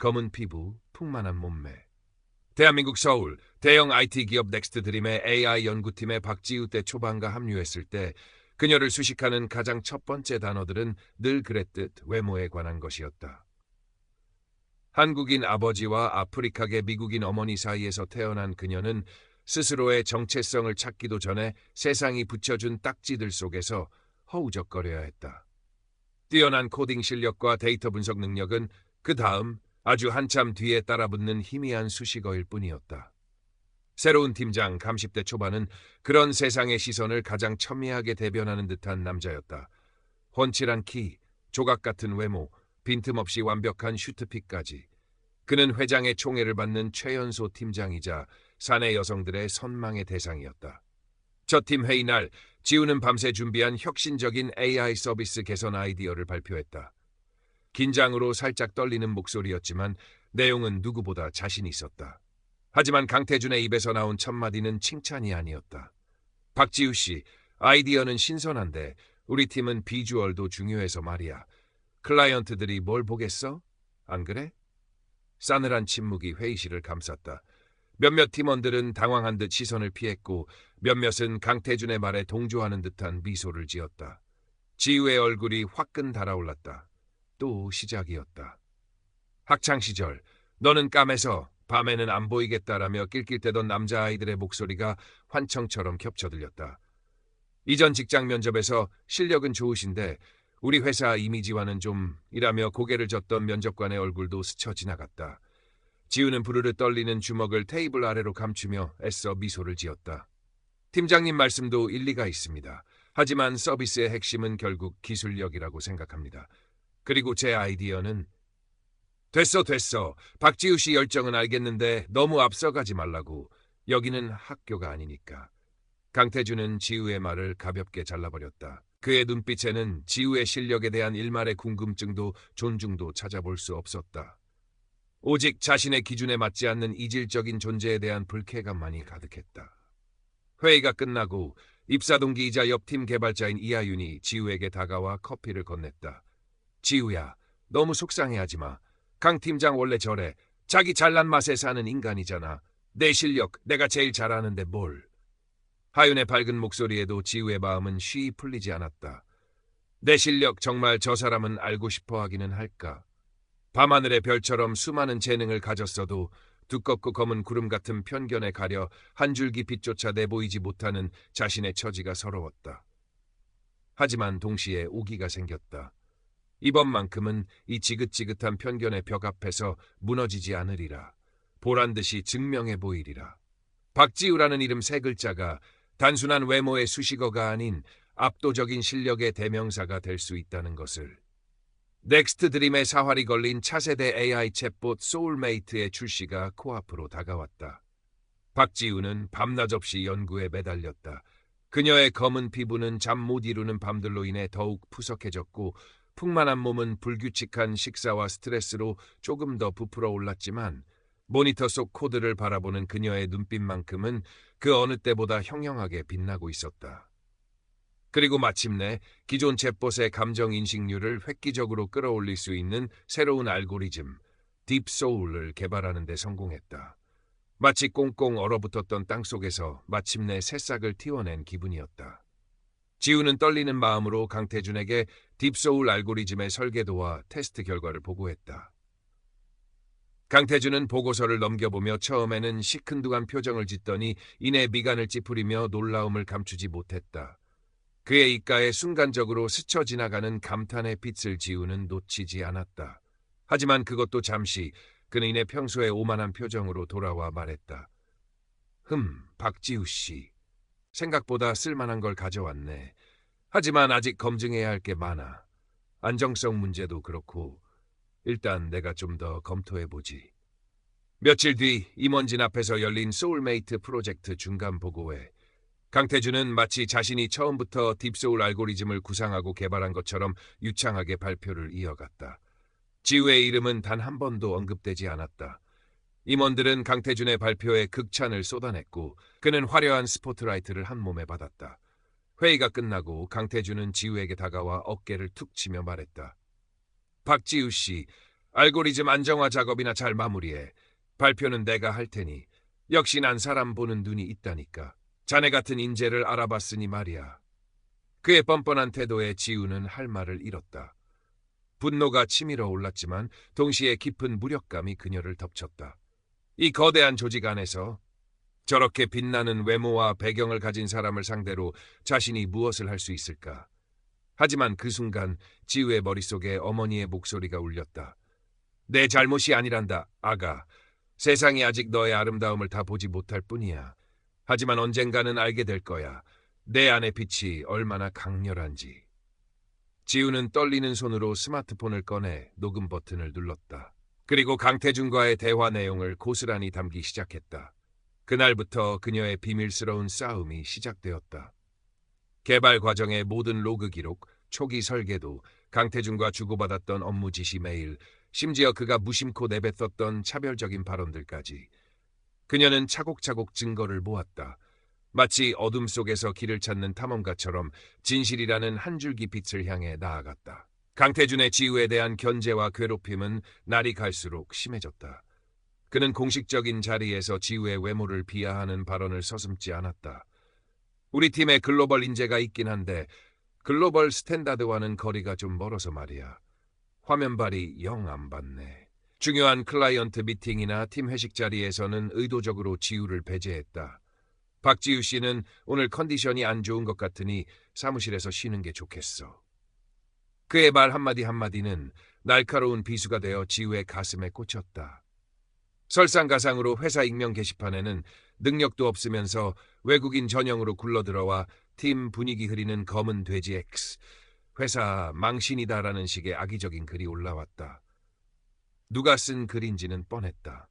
검은 피부, 풍만한 몸매. 대한민국 서울 대형 IT 기업 넥스트 드림의 AI 연구팀에 박지우 때 초반과 합류했을 때 그녀를 수식하는 가장 첫 번째 단어들은 늘 그랬듯 외모에 관한 것이었다. 한국인 아버지와 아프리카계 미국인 어머니 사이에서 태어난 그녀는 스스로의 정체성을 찾기도 전에 세상이 붙여준 딱지들 속에서 허우적거려야 했다. 뛰어난 코딩 실력과 데이터 분석 능력은 그 다음 아주 한참 뒤에 따라붙는 희미한 수식어일 뿐이었다. 새로운 팀장 감십 대 초반은 그런 세상의 시선을 가장 첨예하게 대변하는 듯한 남자였다. 훤칠한 키, 조각 같은 외모, 빈틈없이 완벽한 슈트핏까지. 그는 회장의 총애를 받는 최연소 팀장이자 사내 여성들의 선망의 대상이었다. 첫 팀 회의 날 지우는 밤새 준비한 혁신적인 AI 서비스 개선 아이디어를 발표했다. 긴장으로 살짝 떨리는 목소리였지만 내용은 누구보다 자신 있었다. 하지만 강태준의 입에서 나온 첫마디는 칭찬이 아니었다. 박지우 씨, 아이디어는 신선한데 우리 팀은 비주얼도 중요해서 말이야. 클라이언트들이 뭘 보겠어? 안 그래? 싸늘한 침묵이 회의실을 감쌌다. 몇몇 팀원들은 당황한 듯 시선을 피했고 몇몇은 강태준의 말에 동조하는 듯한 미소를 지었다. 지우의 얼굴이 화끈 달아올랐다. 또 시작이었다. 학창시절 너는 까매서 밤에는 안 보이겠다라며 낄낄대던 남자아이들의 목소리가 환청처럼 겹쳐들렸다. 이전 직장 면접에서 실력은 좋으신데 우리 회사 이미지와는 좀 이라며 고개를 젓던 면접관의 얼굴도 스쳐 지나갔다. 지우는 부르르 떨리는 주먹을 테이블 아래로 감추며 애써 미소를 지었다. 팀장님 말씀도 일리가 있습니다. 하지만 서비스의 핵심은 결국 기술력이라고 생각합니다. 그리고 제 아이디어는 됐어. 박지우 씨 열정은 알겠는데 너무 앞서가지 말라고. 여기는 학교가 아니니까. 강태준은 지우의 말을 가볍게 잘라버렸다. 그의 눈빛에는 지우의 실력에 대한 일말의 궁금증도 존중도 찾아볼 수 없었다. 오직 자신의 기준에 맞지 않는 이질적인 존재에 대한 불쾌감만이 가득했다. 회의가 끝나고 입사 동기이자 옆팀 개발자인 이하윤이 지우에게 다가와 커피를 건넸다. 지우야, 너무 속상해하지 마. 강 팀장 원래 저래. 자기 잘난 맛에 사는 인간이잖아. 내 실력 내가 제일 잘하는데 뭘. 하윤의 밝은 목소리에도 지우의 마음은 쉬이 풀리지 않았다. 내 실력 정말 저 사람은 알고 싶어 하기는 할까. 밤하늘의 별처럼 수많은 재능을 가졌어도 두껍고 검은 구름 같은 편견에 가려 한 줄기 빛조차 내보이지 못하는 자신의 처지가 서러웠다. 하지만 동시에 오기가 생겼다. 이번만큼은 이 지긋지긋한 편견의 벽 앞에서 무너지지 않으리라. 보란듯이 증명해 보이리라. 박지우라는 이름 세 글자가 단순한 외모의 수식어가 아닌 압도적인 실력의 대명사가 될 수 있다는 것을. 넥스트 드림의 사활이 걸린 차세대 AI 챗봇 소울메이트의 출시가 코앞으로 다가왔다. 박지우는 밤낮 없이 연구에 매달렸다. 그녀의 검은 피부는 잠 못 이루는 밤들로 인해 더욱 푸석해졌고 풍만한 몸은 불규칙한 식사와 스트레스로 조금 더 부풀어 올랐지만 모니터 속 코드를 바라보는 그녀의 눈빛만큼은 그 어느 때보다 형형하게 빛나고 있었다. 그리고 마침내 기존 챗봇의 감정 인식률을 획기적으로 끌어올릴 수 있는 새로운 알고리즘, 딥소울을 개발하는 데 성공했다. 마치 꽁꽁 얼어붙었던 땅속에서 마침내 새싹을 틔워낸 기분이었다. 지우는 떨리는 마음으로 강태준에게 딥소울 알고리즘의 설계도와 테스트 결과를 보고했다. 강태준은 보고서를 넘겨보며 처음에는 시큰둥한 표정을 짓더니 이내 미간을 찌푸리며 놀라움을 감추지 못했다. 그의 입가에 순간적으로 스쳐 지나가는 감탄의 빛을 지우는 놓치지 않았다. 하지만 그것도 잠시 그는 이내 평소의 오만한 표정으로 돌아와 말했다. 박지우 씨. 생각보다 쓸만한 걸 가져왔네. 하지만 아직 검증해야 할 게 많아. 안정성 문제도 그렇고 일단 내가 좀 더 검토해보지. 며칠 뒤 임원진 앞에서 열린 소울메이트 프로젝트 중간 보고회. 강태준은 마치 자신이 처음부터 딥소울 알고리즘을 구상하고 개발한 것처럼 유창하게 발표를 이어갔다. 지우의 이름은 단 한 번도 언급되지 않았다. 임원들은 강태준의 발표에 극찬을 쏟아냈고 그는 화려한 스포트라이트를 한 몸에 받았다. 회의가 끝나고 강태준은 지우에게 다가와 어깨를 툭 치며 말했다. 박지우 씨, 알고리즘 안정화 작업이나 잘 마무리해. 발표는 내가 할 테니. 역시 난 사람 보는 눈이 있다니까. 자네 같은 인재를 알아봤으니 말이야. 그의 뻔뻔한 태도에 지우는 할 말을 잃었다. 분노가 치밀어 올랐지만 동시에 깊은 무력감이 그녀를 덮쳤다. 이 거대한 조직 안에서 저렇게 빛나는 외모와 배경을 가진 사람을 상대로 자신이 무엇을 할 수 있을까? 하지만 그 순간 지우의 머릿속에 어머니의 목소리가 울렸다. 내 잘못이 아니란다, 아가. 세상이 아직 너의 아름다움을 다 보지 못할 뿐이야. 하지만 언젠가는 알게 될 거야. 내 안의 빛이 얼마나 강렬한지. 지우는 떨리는 손으로 스마트폰을 꺼내 녹음 버튼을 눌렀다. 그리고 강태준과의 대화 내용을 고스란히 담기 시작했다. 그날부터 그녀의 비밀스러운 싸움이 시작되었다. 개발 과정의 모든 로그 기록, 초기 설계도, 강태준과 주고받았던 업무 지시 메일, 심지어 그가 무심코 내뱉었던 차별적인 발언들까지. 그녀는 차곡차곡 증거를 모았다. 마치 어둠 속에서 길을 찾는 탐험가처럼 진실이라는 한 줄기 빛을 향해 나아갔다. 강태준의 지우에 대한 견제와 괴롭힘은 날이 갈수록 심해졌다. 그는 공식적인 자리에서 지우의 외모를 비하하는 발언을 서슴지 않았다. 우리 팀에 글로벌 인재가 있긴 한데 글로벌 스탠다드와는 거리가 좀 멀어서 말이야. 화면발이 영 안 받네. 중요한 클라이언트 미팅이나 팀 회식 자리에서는 의도적으로 지우를 배제했다. 박지우 씨는 오늘 컨디션이 안 좋은 것 같으니 사무실에서 쉬는 게 좋겠어. 그의 말 한마디 한마디는 날카로운 비수가 되어 지우의 가슴에 꽂혔다. 설상가상으로 회사 익명 게시판에는 능력도 없으면서 외국인 전형으로 굴러들어와 팀 분위기 흐리는 검은 돼지 X, 회사 망신이다라는 식의 악의적인 글이 올라왔다. 누가 쓴 글인지는 뻔했다.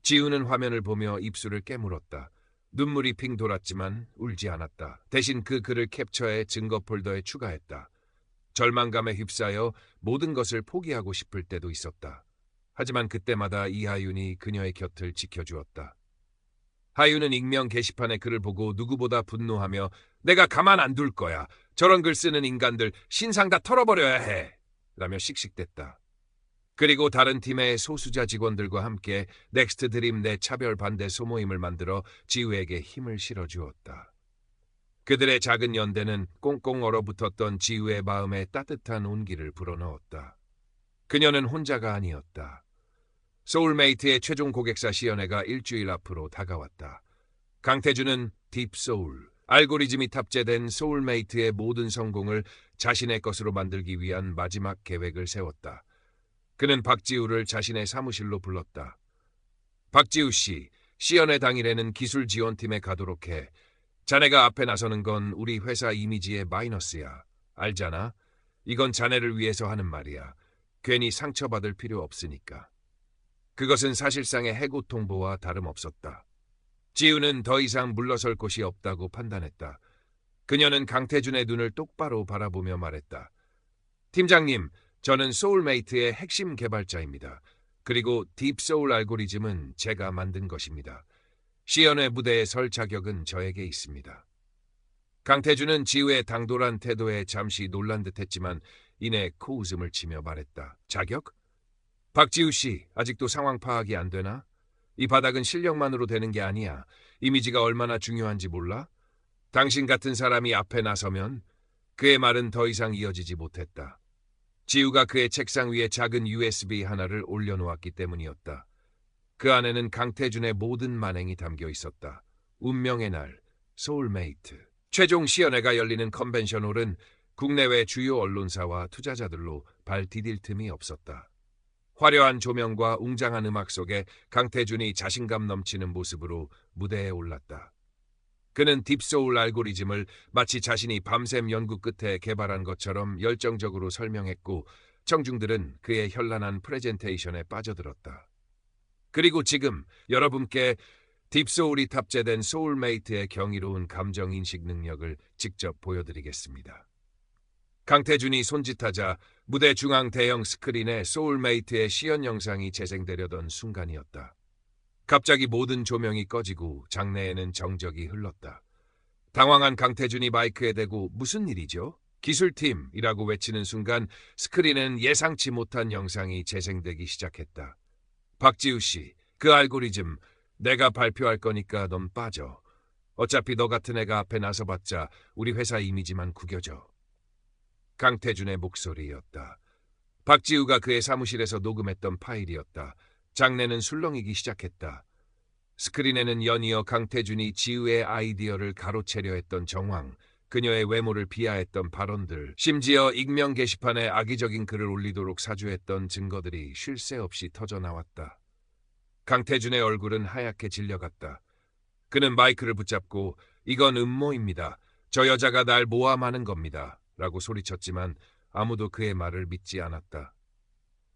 지우는 화면을 보며 입술을 깨물었다. 눈물이 핑 돌았지만 울지 않았다. 대신 그 글을 캡처해 증거 폴더에 추가했다. 절망감에 휩싸여 모든 것을 포기하고 싶을 때도 있었다. 하지만 그때마다 이하윤이 그녀의 곁을 지켜주었다. 하윤은 익명 게시판의 글을 보고 누구보다 분노하며 내가 가만 안 둘 거야. 저런 글 쓰는 인간들 신상 다 털어버려야 해. 라며 씩씩댔다. 그리고 다른 팀의 소수자 직원들과 함께 넥스트 드림 내 차별 반대 소모임을 만들어 지우에게 힘을 실어주었다. 그들의 작은 연대는 꽁꽁 얼어붙었던 지우의 마음에 따뜻한 온기를 불어넣었다. 그녀는 혼자가 아니었다. 소울메이트의 최종 고객사 시연회가 일주일 앞으로 다가왔다. 강태준은 딥소울, 알고리즘이 탑재된 소울메이트의 모든 성공을 자신의 것으로 만들기 위한 마지막 계획을 세웠다. 그는 박지우를 자신의 사무실로 불렀다. 박지우 씨, 시연회 당일에는 기술 지원팀에 가도록 해. 자네가 앞에 나서는 건 우리 회사 이미지의 마이너스야. 알잖아? 이건 자네를 위해서 하는 말이야. 괜히 상처받을 필요 없으니까. 그것은 사실상의 해고 통보와 다름없었다. 지우는 더 이상 물러설 곳이 없다고 판단했다. 그녀는 강태준의 눈을 똑바로 바라보며 말했다. 팀장님, 저는 소울메이트의 핵심 개발자입니다. 그리고 딥소울 알고리즘은 제가 만든 것입니다. 시연회 무대에 설 자격은 저에게 있습니다. 강태준은 지우의 당돌한 태도에 잠시 놀란 듯했지만 이내 코웃음을 치며 말했다. 자격? 박지우 씨, 아직도 상황 파악이 안 되나? 이 바닥은 실력만으로 되는 게 아니야. 이미지가 얼마나 중요한지 몰라? 당신 같은 사람이 앞에 나서면 그의 말은 더 이상 이어지지 못했다. 지우가 그의 책상 위에 작은 USB 하나를 올려놓았기 때문이었다. 그 안에는 강태준의 모든 만행이 담겨 있었다. 운명의 날, 소울메이트. 최종 시연회가 열리는 컨벤션홀은 국내외 주요 언론사와 투자자들로 발 디딜 틈이 없었다. 화려한 조명과 웅장한 음악 속에 강태준이 자신감 넘치는 모습으로 무대에 올랐다. 그는 딥소울 알고리즘을 마치 자신이 밤샘 연구 끝에 개발한 것처럼 열정적으로 설명했고 청중들은 그의 현란한 프레젠테이션에 빠져들었다. 그리고 지금 여러분께 딥소울이 탑재된 소울메이트의 경이로운 감정인식 능력을 직접 보여드리겠습니다. 강태준이 손짓하자 무대 중앙 대형 스크린에 소울메이트의 시연 영상이 재생되려던 순간이었다. 갑자기 모든 조명이 꺼지고 장내에는 정적이 흘렀다. 당황한 강태준이 마이크에 대고 무슨 일이죠? 기술팀이라고 외치는 순간 스크린엔 예상치 못한 영상이 재생되기 시작했다. 박지우 씨, 그 알고리즘 내가 발표할 거니까 넌 빠져. 어차피 너 같은 애가 앞에 나서봤자 우리 회사 이미지만 구겨져. 강태준의 목소리였다. 박지우가 그의 사무실에서 녹음했던 파일이었다. 장내는 술렁이기 시작했다. 스크린에는 연이어 강태준이 지우의 아이디어를 가로채려 했던 정황, 그녀의 외모를 비하했던 발언들, 심지어 익명 게시판에 악의적인 글을 올리도록 사주했던 증거들이 쉴 새 없이 터져나왔다. 강태준의 얼굴은 하얗게 질려갔다. 그는 마이크를 붙잡고 이건 음모입니다. 저 여자가 날 모함하는 겁니다. 라고 소리쳤지만 아무도 그의 말을 믿지 않았다.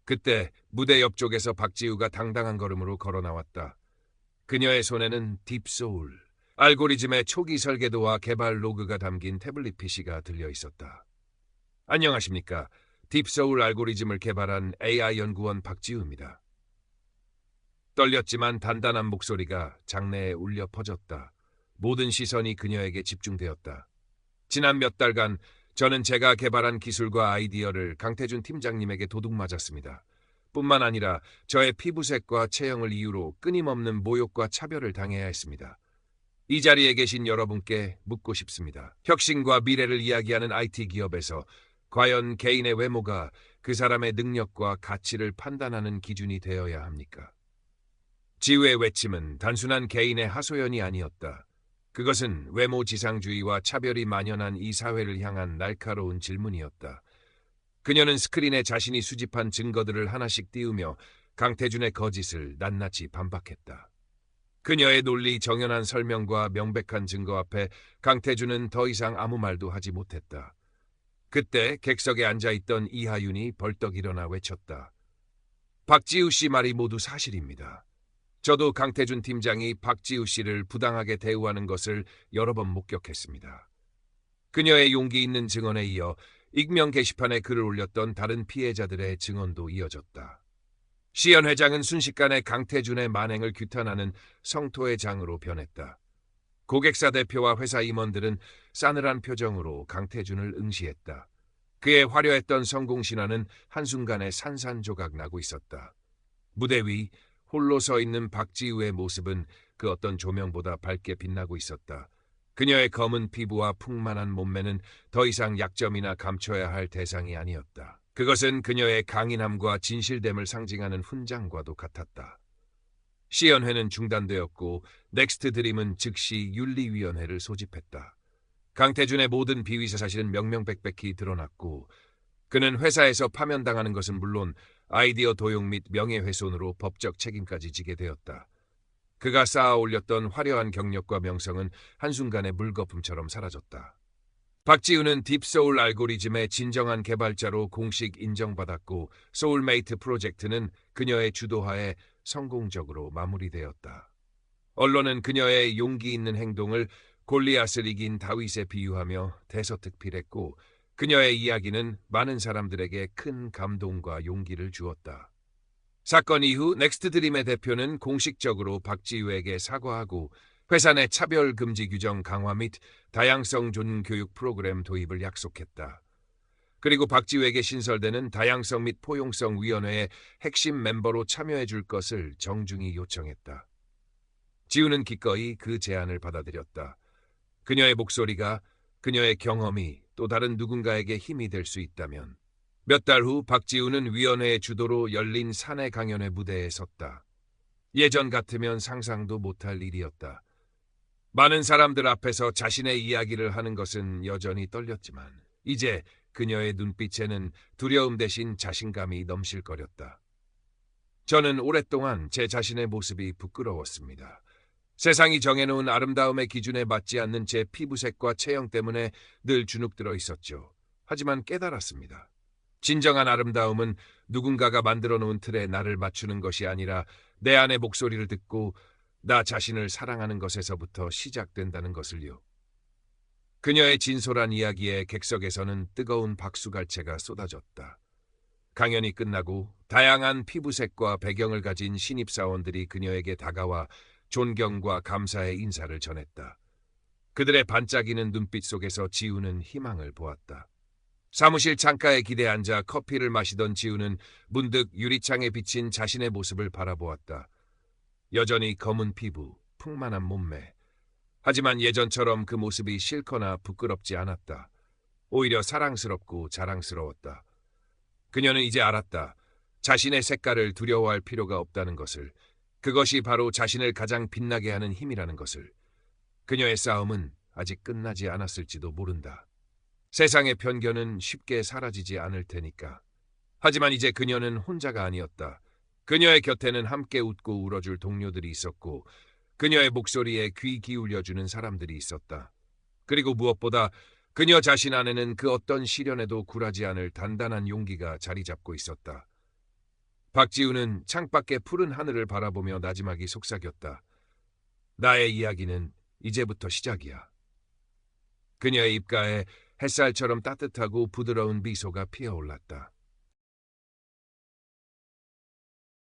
그때 무대 옆쪽에서 박지우가 당당한 걸음으로 걸어 나왔다. 그녀의 손에는 딥소울, 알고리즘의 초기 설계도와 개발 로그가 담긴 태블릿 PC가 들려 있었다. 안녕하십니까. 딥소울 알고리즘을 개발한 AI 연구원 박지우입니다. 떨렸지만 단단한 목소리가 장내에 울려 퍼졌다. 모든 시선이 그녀에게 집중되었다. 지난 몇 달간 저는 제가 개발한 기술과 아이디어를 강태준 팀장님에게 도둑맞았습니다. 뿐만 아니라 저의 피부색과 체형을 이유로 끊임없는 모욕과 차별을 당해야 했습니다. 이 자리에 계신 여러분께 묻고 싶습니다. 혁신과 미래를 이야기하는 IT 기업에서 과연 개인의 외모가 그 사람의 능력과 가치를 판단하는 기준이 되어야 합니까? 지우의 외침은 단순한 개인의 하소연이 아니었다. 그것은 외모 지상주의와 차별이 만연한 이 사회를 향한 날카로운 질문이었다. 그녀는 스크린에 자신이 수집한 증거들을 하나씩 띄우며 강태준의 거짓을 낱낱이 반박했다. 그녀의 논리 정연한 설명과 명백한 증거 앞에 강태준은 더 이상 아무 말도 하지 못했다. 그때 객석에 앉아있던 이하윤이 벌떡 일어나 외쳤다. 박지우 씨 말이 모두 사실입니다. 저도 강태준 팀장이 박지우 씨를 부당하게 대우하는 것을 여러 번 목격했습니다. 그녀의 용기 있는 증언에 이어 익명 게시판에 글을 올렸던 다른 피해자들의 증언도 이어졌다. 시연 회장은 순식간에 강태준의 만행을 규탄하는 성토의 장으로 변했다. 고객사 대표와 회사 임원들은 싸늘한 표정으로 강태준을 응시했다. 그의 화려했던 성공 신화는 한순간에 산산조각 나고 있었다. 무대 위 홀로 서 있는 박지우의 모습은 그 어떤 조명보다 밝게 빛나고 있었다. 그녀의 검은 피부와 풍만한 몸매는 더 이상 약점이나 감춰야 할 대상이 아니었다. 그것은 그녀의 강인함과 진실됨을 상징하는 훈장과도 같았다. 시연회는 중단되었고 넥스트 드림은 즉시 윤리위원회를 소집했다. 강태준의 모든 비위사 사실은 명명백백히 드러났고 그는 회사에서 파면당하는 것은 물론 아이디어 도용 및 명예훼손으로 법적 책임까지 지게 되었다. 그가 쌓아 올렸던 화려한 경력과 명성은 한순간에 물거품처럼 사라졌다. 박지우는 딥소울 알고리즘의 진정한 개발자로 공식 인정받았고 소울메이트 프로젝트는 그녀의 주도하에 성공적으로 마무리되었다. 언론은 그녀의 용기 있는 행동을 골리앗을 이긴 다윗에 비유하며 대서특필했고 그녀의 이야기는 많은 사람들에게 큰 감동과 용기를 주었다. 사건 이후 넥스트드림의 대표는 공식적으로 박지우에게 사과하고 회사 내 차별 금지 규정 강화 및 다양성 존 교육 프로그램 도입을 약속했다. 그리고 박지우에게 신설되는 다양성 및 포용성 위원회의 핵심 멤버로 참여해 줄 것을 정중히 요청했다. 지우는 기꺼이 그 제안을 받아들였다. 그녀의 목소리가, 그녀의 경험이 또 다른 누군가에게 힘이 될 수 있다면. 몇 달 후 박지우는 위원회의 주도로 열린 사내 강연회 무대에 섰다. 예전 같으면 상상도 못할 일이었다. 많은 사람들 앞에서 자신의 이야기를 하는 것은 여전히 떨렸지만 이제 그녀의 눈빛에는 두려움 대신 자신감이 넘실거렸다. 저는 오랫동안 제 자신의 모습이 부끄러웠습니다. 세상이 정해놓은 아름다움의 기준에 맞지 않는 제 피부색과 체형 때문에 늘 주눅들어 있었죠. 하지만 깨달았습니다. 진정한 아름다움은 누군가가 만들어 놓은 틀에 나를 맞추는 것이 아니라 내 안의 목소리를 듣고 나 자신을 사랑하는 것에서부터 시작된다는 것을요. 그녀의 진솔한 이야기에 객석에서는 뜨거운 박수갈채가 쏟아졌다. 강연이 끝나고 다양한 피부색과 배경을 가진 신입사원들이 그녀에게 다가와 존경과 감사의 인사를 전했다. 그들의 반짝이는 눈빛 속에서 지우는 희망을 보았다. 사무실 창가에 기대 앉아 커피를 마시던 지우는 문득 유리창에 비친 자신의 모습을 바라보았다. 여전히 검은 피부, 풍만한 몸매. 하지만 예전처럼 그 모습이 싫거나 부끄럽지 않았다. 오히려 사랑스럽고 자랑스러웠다. 그녀는 이제 알았다. 자신의 색깔을 두려워할 필요가 없다는 것을. 그것이 바로 자신을 가장 빛나게 하는 힘이라는 것을. 그녀의 싸움은 아직 끝나지 않았을지도 모른다. 세상의 편견은 쉽게 사라지지 않을 테니까. 하지만 이제 그녀는 혼자가 아니었다. 그녀의 곁에는 함께 웃고 울어줄 동료들이 있었고 그녀의 목소리에 귀 기울여주는 사람들이 있었다. 그리고 무엇보다 그녀 자신 안에는 그 어떤 시련에도 굴하지 않을 단단한 용기가 자리 잡고 있었다. 박지우는 창밖의 푸른 하늘을 바라보며 나지막이 속삭였다. 나의 이야기는 이제부터 시작이야. 그녀의 입가에 햇살처럼 따뜻하고 부드러운 미소가 피어올랐다.